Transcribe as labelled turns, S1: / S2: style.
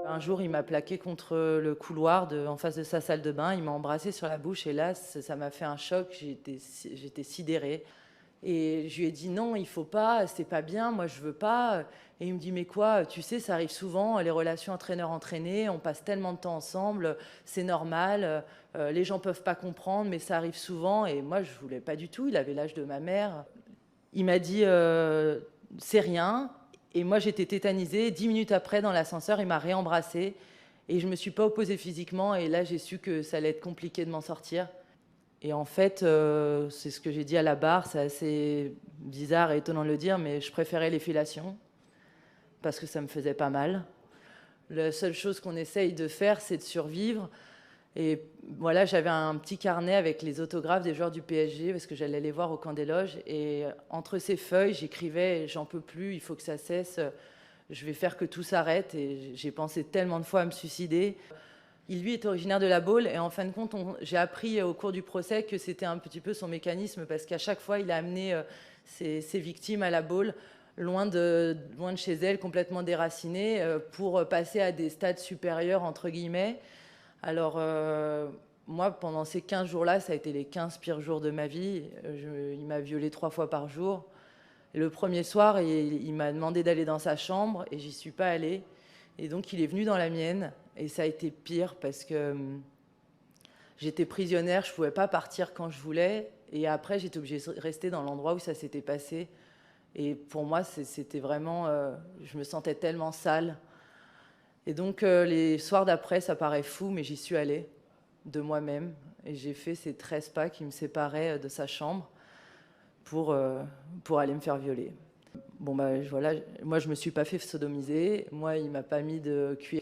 S1: Un jour, il m'a plaqué contre le couloir en face de sa salle de bain. Il m'a embrassé sur la bouche et là, ça m'a fait un choc. J'étais sidérée. Et je lui ai dit non, il faut pas, c'est pas bien, moi je veux pas. Et il me dit mais quoi, tu sais, ça arrive souvent, les relations entraîneur-entraîné, on passe tellement de temps ensemble, c'est normal, les gens peuvent pas comprendre, mais ça arrive souvent. Et moi je voulais pas du tout, il avait l'âge de ma mère. Il m'a dit c'est rien. Et moi j'étais tétanisée. 10 minutes après, dans l'ascenseur, il m'a réembrassée. Et je me suis pas opposée physiquement. Et là j'ai su que ça allait être compliqué de m'en sortir. Et en fait, c'est ce que j'ai dit à la barre, c'est assez bizarre et étonnant de le dire, mais je préférais les fellations parce que ça me faisait pas mal. La seule chose qu'on essaye de faire, c'est de survivre. Et voilà, j'avais un petit carnet avec les autographes des joueurs du PSG parce que j'allais les voir au camp des loges. Et entre ces feuilles, j'écrivais j'en peux plus, il faut que ça cesse, je vais faire que tout s'arrête. Et j'ai pensé tellement de fois à me suicider. Il, lui, est originaire de la Baule et en fin de compte, j'ai appris au cours du procès que c'était un petit peu son mécanisme parce qu'à chaque fois, il a amené ses victimes à la Baule, loin de chez elles, complètement déracinées, pour passer à des stades supérieurs, entre guillemets. Alors, moi, pendant ces 15 jours-là, ça a été les 15 pires jours de ma vie. Il m'a violée 3 fois par jour. Et le premier soir, il m'a demandé d'aller dans sa chambre et j'y suis pas allée. Et donc, il est venu dans la mienne. Et ça a été pire parce que j'étais prisonnière, je ne pouvais pas partir quand je voulais. Et après, j'étais obligée de rester dans l'endroit où ça s'était passé. Et pour moi, c'était vraiment... je me sentais tellement sale. Et donc, les soirs d'après, ça paraît fou, mais j'y suis allée de moi-même. Et j'ai fait ces 13 pas qui me séparaient de sa chambre pour aller me faire violer. Bon, bah voilà, moi, je ne me suis pas fait sodomiser. Moi, il ne m'a pas mis de cuir.